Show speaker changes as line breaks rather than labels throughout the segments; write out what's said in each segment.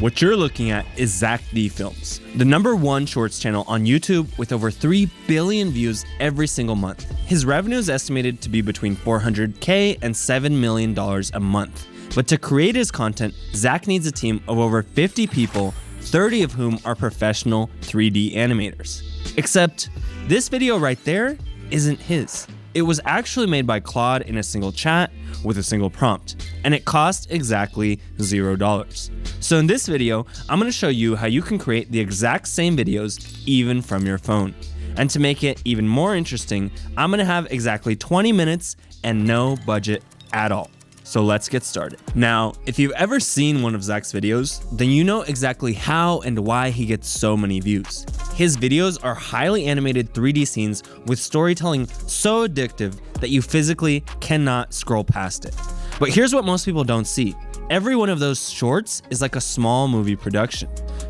What you're looking at is Zack D Films, the #1 shorts channel on YouTube with over 3 billion views every single month. His revenue is estimated to be between $400K and $7 million a month. But to create his content, Zack needs a team of over 50 people, 30 of whom are professional 3D animators. Except this video right there isn't his. It was actually made by Claude in a single chat with a single prompt, and it cost exactly $0. So in this video, I'm going to show you how you can create the exact same videos even from your phone. And to make it even more interesting, I'm going to have exactly 20 minutes and no budget at all. So let's get started. Now, if you've ever seen one of Zack's videos, then you know exactly how and why he gets so many views. His videos are highly animated 3D scenes with storytelling so addictive that you physically cannot scroll past it. But here's what most people don't see. Every one of those shorts is like a small movie production.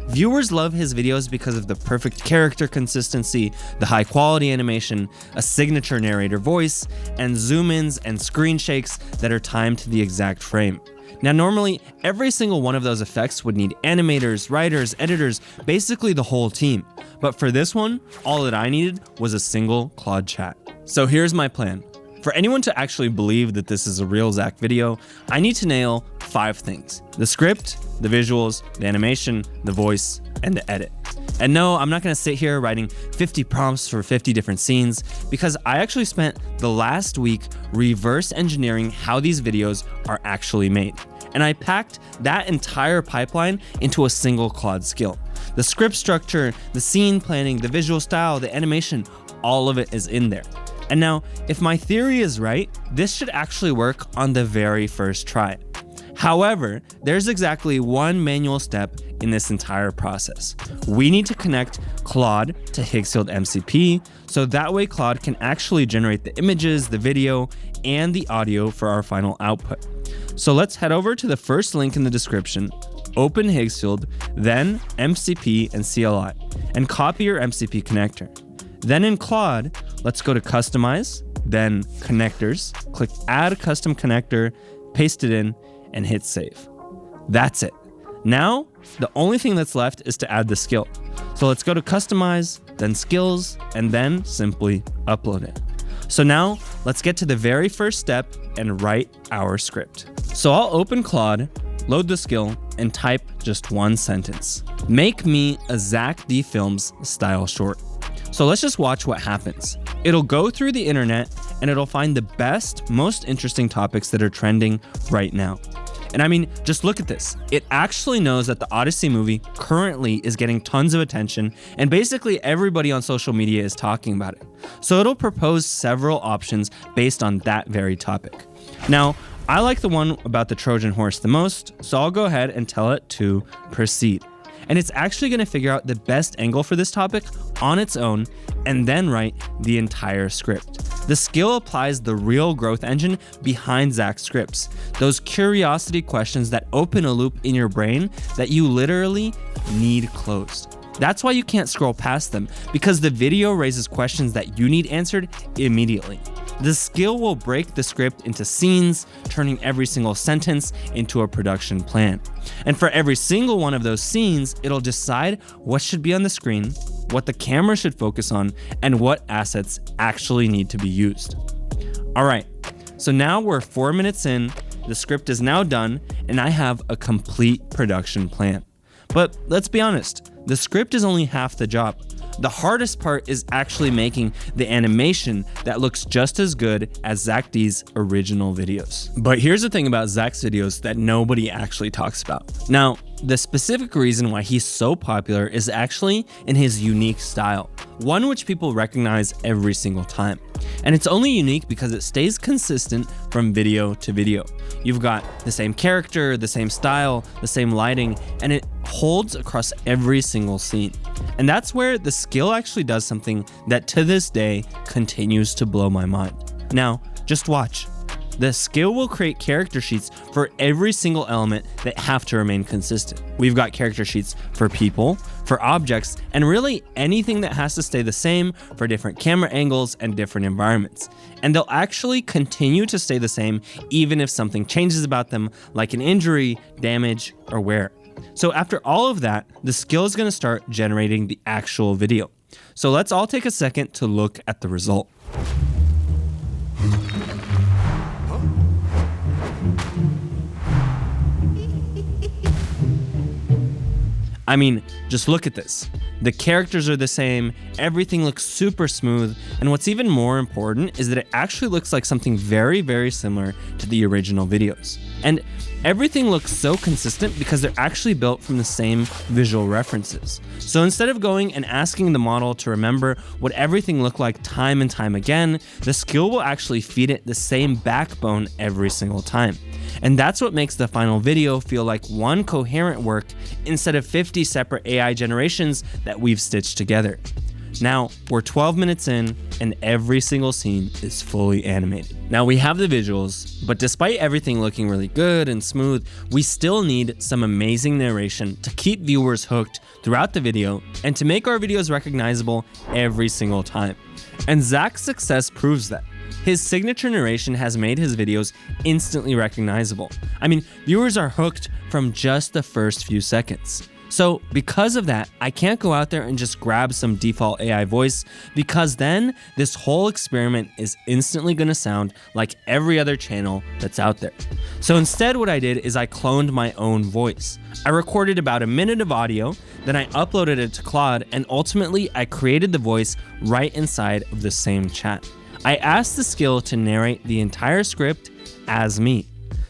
Viewers love his videos because of the perfect character consistency, the high quality animation, a signature narrator voice, and zoom-ins and screen shakes that are timed to the exact frame. Now normally, every single one of those effects would need animators, writers, editors, basically the whole team. But for this one, all that I needed was a single Claude chat. So here's my plan. For anyone to actually believe that this is a real Zack video, I need to nail 5 things: the script, the visuals, the animation, the voice, and the edit. And no, I'm not gonna sit here writing 50 prompts for 50 different scenes, because I actually spent the last week reverse engineering how these videos are actually made. And I packed that entire pipeline into a single Claude skill. The script structure, the scene planning, the visual style, the animation, all of it is in there. And now, if my theory is right, this should actually work on the very first try. However, there's exactly one manual step in this entire process. We need to connect Claude to Higgsfield MCP, so that way Claude can actually generate the images, the video, and the audio for our final output. So let's head over to the first link in the description, open Higgsfield, then MCP and CLI, and copy your MCP connector. Then in Claude, let's go to Customize, then Connectors, click Add Custom Connector, paste it in, and hit Save. That's it. Now, the only thing that's left is to add the skill. So let's go to Customize, then Skills, and then simply upload it. So now, let's get to the very first step and write our script. So I'll open Claude, load the skill, and type just one sentence. Make me a Zack D Films style short. So let's just watch what happens. It'll go through the internet and it'll find the best, most interesting topics that are trending right now. And I mean, just look at this. It actually knows that the Odyssey movie currently is getting tons of attention and basically everybody on social media is talking about it. So it'll propose several options based on that very topic. Now, I like the one about the Trojan horse the most, so I'll go ahead and tell it to proceed. And it's actually going to figure out the best angle for this topic on its own and then write the entire script. The skill applies the real growth engine behind Zack's scripts, those curiosity questions that open a loop in your brain that you literally need closed. That's why you can't scroll past them, because the video raises questions that you need answered immediately. The skill will break the script into scenes, turning every single sentence into a production plan. And for every single one of those scenes, it'll decide what should be on the screen, what the camera should focus on, and what assets actually need to be used. All right, so now we're 4 minutes in, the script is now done, and I have a complete production plan. But let's be honest, the script is only half the job. The hardest part is actually making the animation that looks just as good as Zack D's original videos. But here's the thing about Zack's videos that nobody actually talks about. Now, the specific reason why he's so popular is actually in his unique style, one which people recognize every single time. And it's only unique because it stays consistent from video to video. You've got the same character, the same style, the same lighting, and it holds across every single scene. And that's where the skill actually does something that to this day continues to blow my mind. Now, just watch. The skill will create character sheets for every single element that have to remain consistent. We've got character sheets for people, for objects, and really anything that has to stay the same for different camera angles and different environments. And they'll actually continue to stay the same even if something changes about them, like an injury, damage, or wear. So after all of that, the skill is going to start generating the actual video. So let's all take a second to look at the result. I mean, just look at this. The characters are the same, everything looks super smooth, and what's even more important is that it actually looks like something very, very similar to the original videos. And everything looks so consistent because they're actually built from the same visual references. So instead of going and asking the model to remember what everything looked like time and time again, the skill will actually feed it the same backbone every single time. And that's what makes the final video feel like one coherent work instead of 50 separate AI generations that we've stitched together. Now, we're 12 minutes in and every single scene is fully animated. Now we have the visuals, but despite everything looking really good and smooth, we still need some amazing narration to keep viewers hooked throughout the video and to make our videos recognizable every single time. And Zack's success proves that. His signature narration has made his videos instantly recognizable. I mean, viewers are hooked from just the first few seconds. So because of that, I can't go out there and just grab some default AI voice, because then this whole experiment is instantly going to sound like every other channel that's out there. So instead what I did is I cloned my own voice. I recorded about a minute of audio, then I uploaded it to Claude, and ultimately I created the voice right inside of the same chat. I asked the skill to narrate the entire script as me.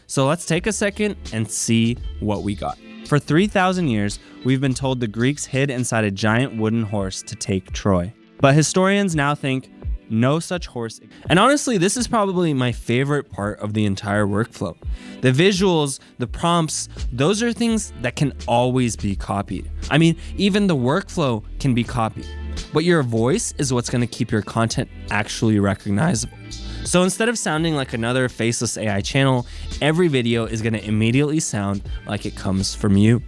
So let's take a second and see what we got. For 3,000 years, we've been told the Greeks hid inside a giant wooden horse to take Troy. But historians now think no such horse. And honestly, this is probably my favorite part of the entire workflow. The visuals, the prompts, those are things that can always be copied. I mean, even the workflow can be copied. But your voice is what's going to keep your content actually recognizable. So instead of sounding like another faceless AI channel, every video is going to immediately sound like it comes from you.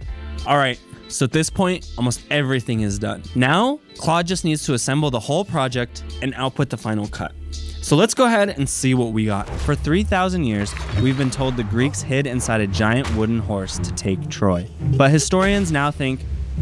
All right, so at this point, almost everything is done. Now, Claude just needs to assemble the whole project and output the final cut. So let's go ahead and see what we got. For 3,000 years, we've been told the Greeks hid inside a giant wooden horse to take Troy. But historians now think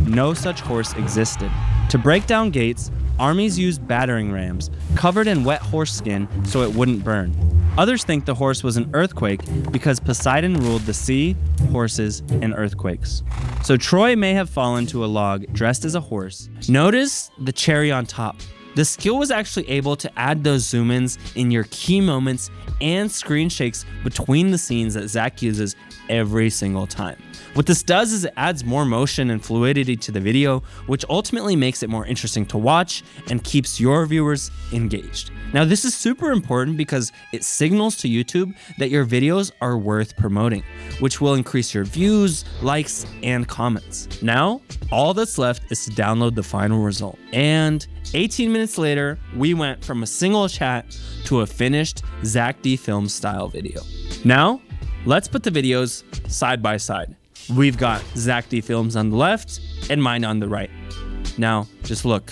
no such horse existed. To break down gates, armies used battering rams, covered in wet horse skin so it wouldn't burn. Others think the horse was an earthquake because Poseidon ruled the sea, horses, and earthquakes. So Troy may have fallen to a log dressed as a horse. Notice the cherry on top. The skill was actually able to add those zoom-ins in your key moments and screen shakes between the scenes that Zack uses every single time. What this does is it adds more motion and fluidity to the video, which ultimately makes it more interesting to watch and keeps your viewers engaged. Now, this is super important because it signals to YouTube that your videos are worth promoting, which will increase your views, likes, and comments. Now, all that's left is to download the final result. And 18 minutes later, we went from a single chat to a finished Zack D Films style video. Now, let's put the videos side by side. We've got Zack D Films on the left and mine on the right. Now, just look.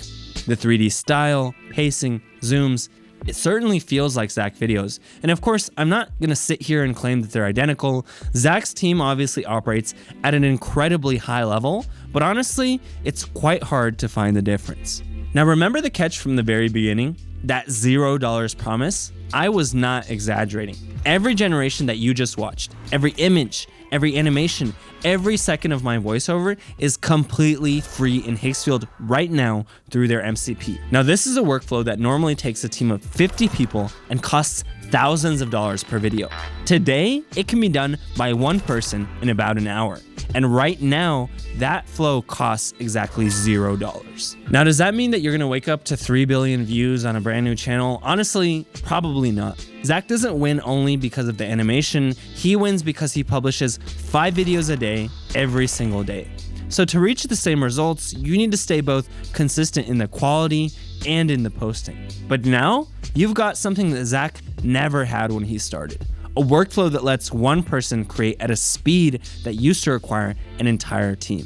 The 3D style, pacing, zooms, it certainly feels like Zack videos. And of course, I'm not gonna sit here and claim that they're identical. Zack's team obviously operates at an incredibly high level, but honestly, it's quite hard to find the difference. Now, remember the catch from the very beginning? That $0 promise? I was not exaggerating. Every generation that you just watched, every image, every animation, every second of my voiceover is completely free in Higgsfield right now through their MCP. Now, this is a workflow that normally takes a team of 50 people and costs thousands of dollars per video. Today, it can be done by one person in about an hour. And right now, that flow costs exactly $0. Now, does that mean that you're gonna wake up to 3 billion views on a brand new channel? Honestly, probably not. Zack doesn't win only because of the animation. He wins because he publishes 5 videos a day, every single day. So to reach the same results, you need to stay both consistent in the quality and in the posting. But now, you've got something that Zack never had when he started. A workflow that lets one person create at a speed that used to require an entire team.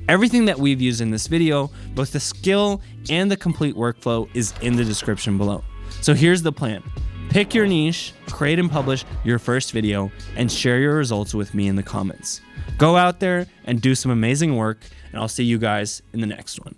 Everything that we've used in this video, both the skill and the complete workflow, is in the description below. So here's the plan. Pick your niche, create and publish your first video, and share your results with me in the comments. Go out there and do some amazing work, and I'll see you guys in the next one.